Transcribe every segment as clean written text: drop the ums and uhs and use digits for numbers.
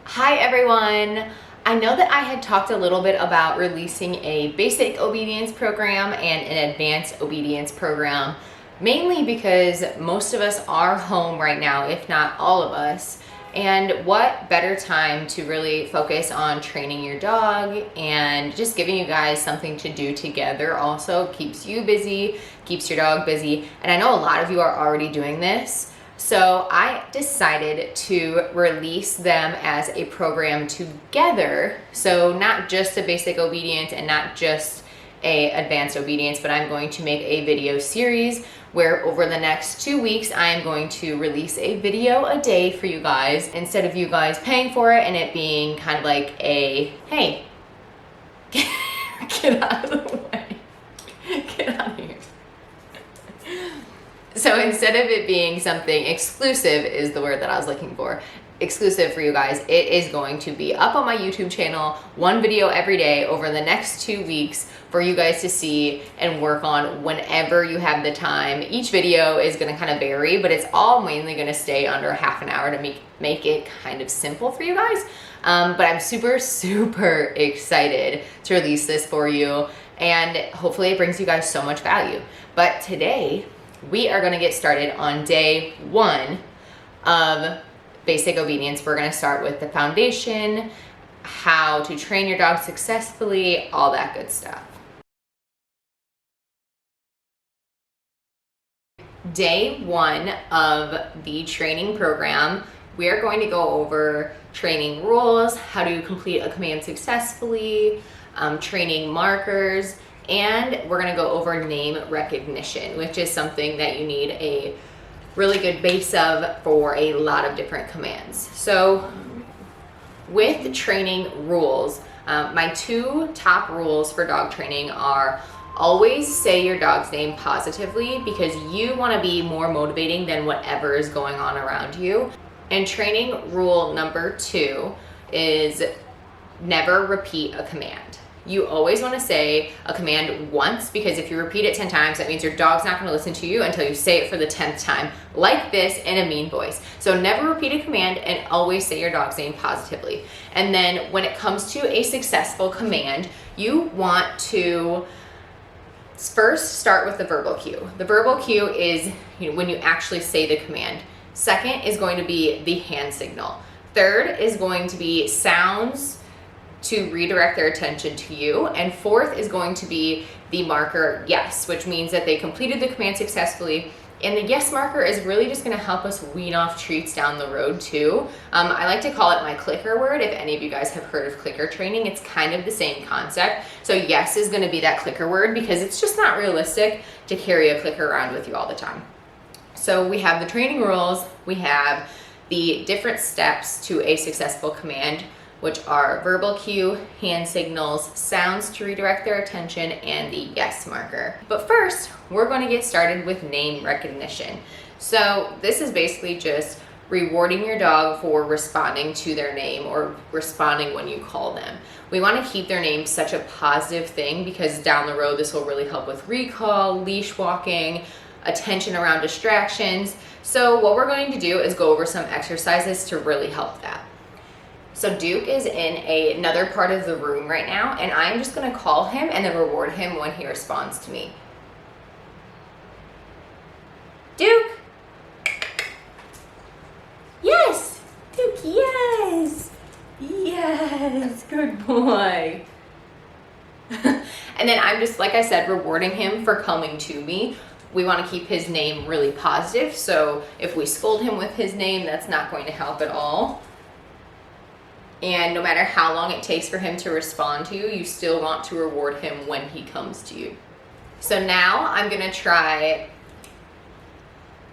Hi everyone! I know that I had talked a little bit about releasing a basic obedience program and an advanced obedience program, mainly because most of us are home right now, if not all of us. And what better time to really focus on training your dog and just giving you guys something to do together also keeps you busy, keeps your dog busy. And I know a lot of you are already doing this. So I decided to release them as a program together. So not just a basic obedience and not just a advanced obedience, but I'm going to make a video series where over the next 2 weeks, I am going to release a video a day for you guys instead of you guys paying for it and it being kind of like a, hey, get out of the way, get out of here. So instead of it being something exclusive is the word that I was looking for, exclusive for you guys, it is going to be up on my YouTube channel, one video every day over the next 2 weeks for you guys to see and work on whenever you have the time. Each video is gonna kind of vary, but it's all mainly gonna stay under half an hour to make it kind of simple for you guys. But I'm super, super excited to release this for you and hopefully it brings you guys so much value. But today, we are gonna get started on day 1 of basic obedience. We're gonna start with the foundation, how to train your dog successfully, all that good stuff. Day 1 of the training program, we are going to go over training rules, how to complete a command successfully, training markers, and we're gonna go over name recognition, which is something that you need a really good base of for a lot of different commands. So with training rules, my 2 top rules for dog training are always say your dog's name positively because you wanna be more motivating than whatever is going on around you. And training rule number 2 is never repeat a command. You always want to say a command once because if you repeat it 10 times, that means your dog's not going to listen to you until you say it for the 10th time, like this in a mean voice. So never repeat a command and always say your dog's name positively. And then when it comes to a successful command, you want to first start with the verbal cue. The verbal cue is when you actually say the command. Second is going to be the hand signal. Third is going to be sounds to redirect their attention to you. And fourth is going to be the marker yes, which means that they completed the command successfully. And the yes marker is really just gonna help us wean off treats down the road too. I like to call it my clicker word. If any of you guys have heard of clicker training, it's kind of the same concept. So yes is gonna be that clicker word because it's just not realistic to carry a clicker around with you all the time. So we have the training rules, we have the different steps to a successful command, which are verbal cue, hand signals, sounds to redirect their attention, and the yes marker. But first, we're going to get started with name recognition. So this is basically just rewarding your dog for responding to their name or responding when you call them. We want to keep their name such a positive thing because down the road, this will really help with recall, leash walking, attention around distractions. So what we're going to do is go over some exercises to really help that. So Duke is in another part of the room right now, and I'm just gonna call him and then reward him when he responds to me. Duke! Yes! Duke, yes! Yes, good boy. And then I'm just, like I said, rewarding him for coming to me. We wanna keep his name really positive, so if we scold him with his name, that's not going to help at all. And no matter how long it takes for him to respond to you, you still want to reward him when he comes to you. So now I'm gonna try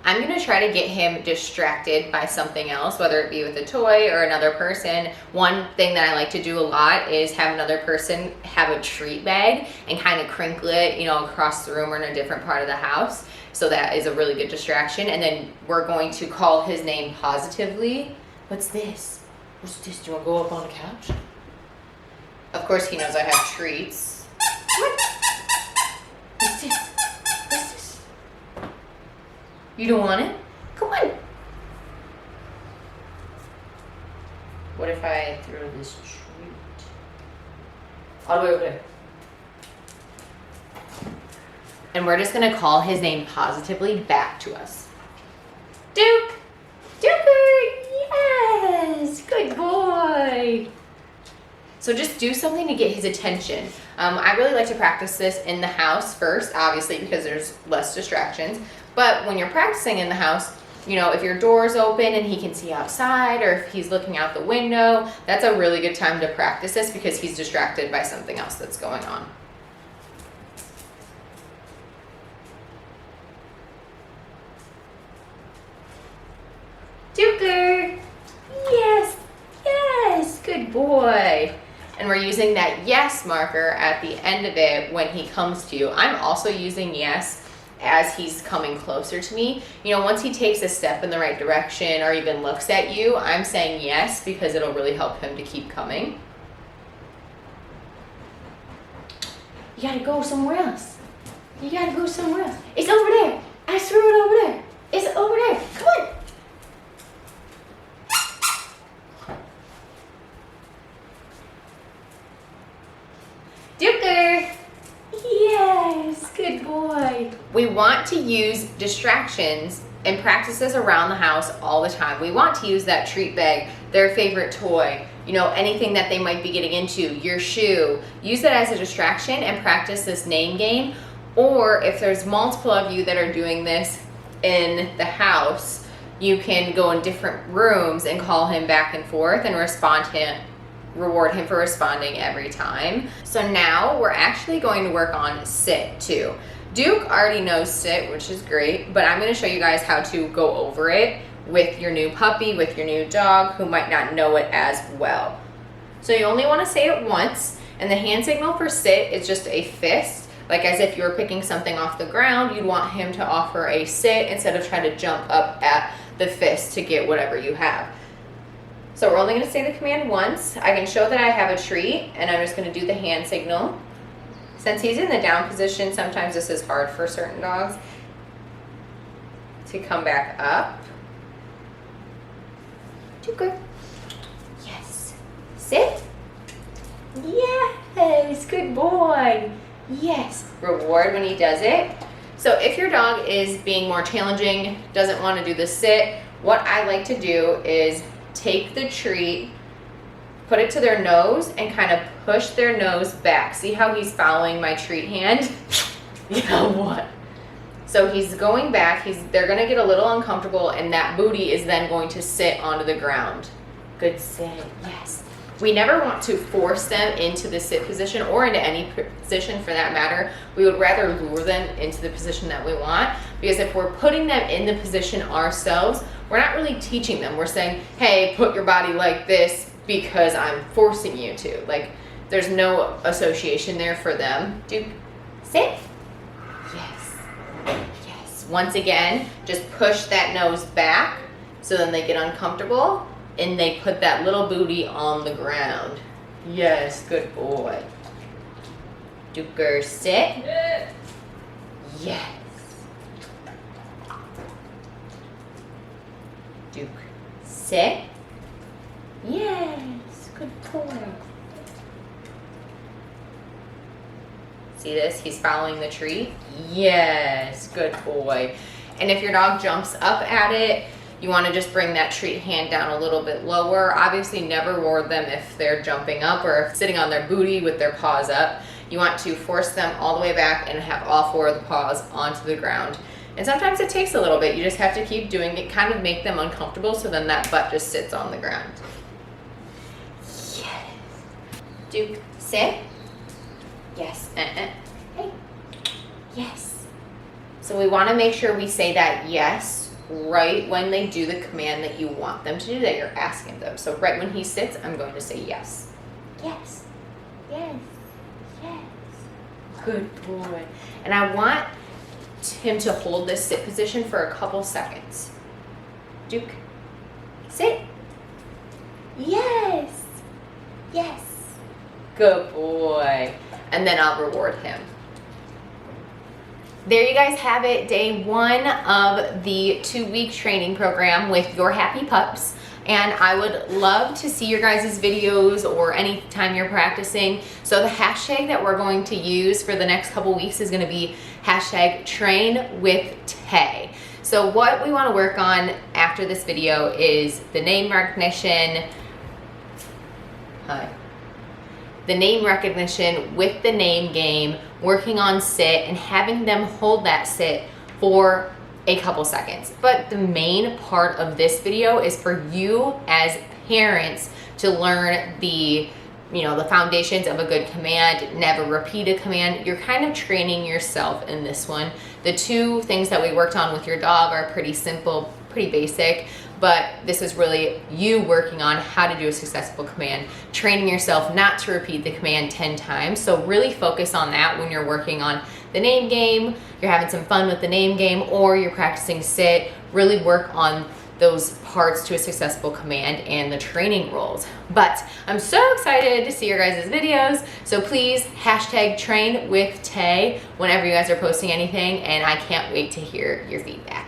to get him distracted by something else, whether it be with a toy or another person. One thing that I like to do a lot is have another person have a treat bag and kind of crinkle it, across the room or in a different part of the house. So that is a really good distraction. And then we're going to call his name positively. What's this? What's this? Do you want to go up on the couch? Of course he knows I have treats. What? What's this? What's this? You don't want it? Come on. What What if I throw this treat all the way over there? And we're just gonna call his name positively back to us. Duke! Duker! Yes! Good boy! So just do something to get his attention. I really like to practice this in the house first, obviously, because there's less distractions. But when you're practicing in the house, you know, if your door's open and he can see outside, or if he's looking out the window, that's a really good time to practice this because he's distracted by something else that's going on. Duker! Yes! Yes! Good boy! And we're using that yes marker at the end of it when he comes to you. I'm also using yes as he's coming closer to me. You know, once he takes a step in the right direction or even looks at you, I'm saying yes because it'll really help him to keep coming. You gotta go somewhere else. You gotta go somewhere else. It's over there. I threw it over there. It's over there. Come on. Duker! Yes, good boy. We want to use distractions and practices around the house all the time. We want to use that treat bag, their favorite toy, you know, anything that they might be getting into, your shoe. Use it as a distraction and practice this name game. Or if there's multiple of you that are doing this in the house, you can go in different rooms and call him back and forth and reward him for responding every time. So now we're actually going to work on sit too. Duke already knows sit, which is great, but I'm going to show you guys how to go over it with your new puppy, with your new dog who might not know it as well. So you only want to say it once, and the hand signal for sit is just a fist, like as if you were picking something off the ground. You'd want him to offer a sit instead of trying to jump up at the fist to get whatever you have. So we're only going to say the command once. I can show that I have a treat, and I'm just going to do the hand signal. Since he's in the down position, sometimes this is hard for certain dogs to come back up. Too good. Yes. Sit. Yes. Good boy. Yes. Reward when he does it. So if your dog is being more challenging, doesn't want to do the sit, what I like to do is take the treat, put it to their nose, and kind of push their nose back. See how he's following my treat hand? Yeah, what? So he's going back, they're gonna get a little uncomfortable, and that booty is then going to sit onto the ground. Good sit, yes. We never want to force them into the sit position or into any position for that matter. We would rather lure them into the position that we want, because if we're putting them in the position ourselves, we're not really teaching them. We're saying, hey, put your body like this because I'm forcing you to. Like, there's no association there for them. Duke, sit. Yes. Yes. Once again, just push that nose back so then they get uncomfortable and they put that little booty on the ground. Yes, good boy. Duker, sit. Yes. Duke, sit. Yes, good boy. See this? He's following the treat. Yes, good boy. And if your dog jumps up at it, you want to just bring that treat hand down a little bit lower. Obviously never reward them if they're jumping up or sitting on their booty with their paws up. You want to force them all the way back and have all four of the paws onto the ground. And sometimes it takes a little bit. You just have to keep doing it, kind of make them uncomfortable so then that butt just sits on the ground. Yes. Duke, sit. Yes. Hey. Yes. So we want to make sure we say that yes right when they do the command that you want them to do, that you're asking them. So right when he sits, I'm going to say yes. Yes. Yes. Yes. Good boy. And I want him to hold this sit position for a couple seconds. Duke, sit. Yes. Yes. Good boy. And then I'll reward him. There you guys have it, day 1 of the 2-week training program with your happy pups. and I would love to see your guys' videos or anytime you're practicing. So the hashtag that we're going to use for the next couple weeks is going to be hashtag TRAINWITHTAY. So what we want to work on after this video is the name recognition. The name recognition with the name game, working on sit and having them hold that sit for a couple seconds. But the main part of this video is for you as parents to learn the foundations of a good command, never repeat a command. You're kind of training yourself in this one. The two things that we worked on with your dog are pretty simple, pretty basic, but this is really you working on how to do a successful command, training yourself not to repeat the command 10 times. So really focus on that when you're working on the name game, you're having some fun with the name game, or you're practicing sit. Really work on those parts to a successful command and the training rules. But I'm so excited to see your guys' videos. So please hashtag TRAINWITHTAY whenever you guys are posting anything, and I can't wait to hear your feedback.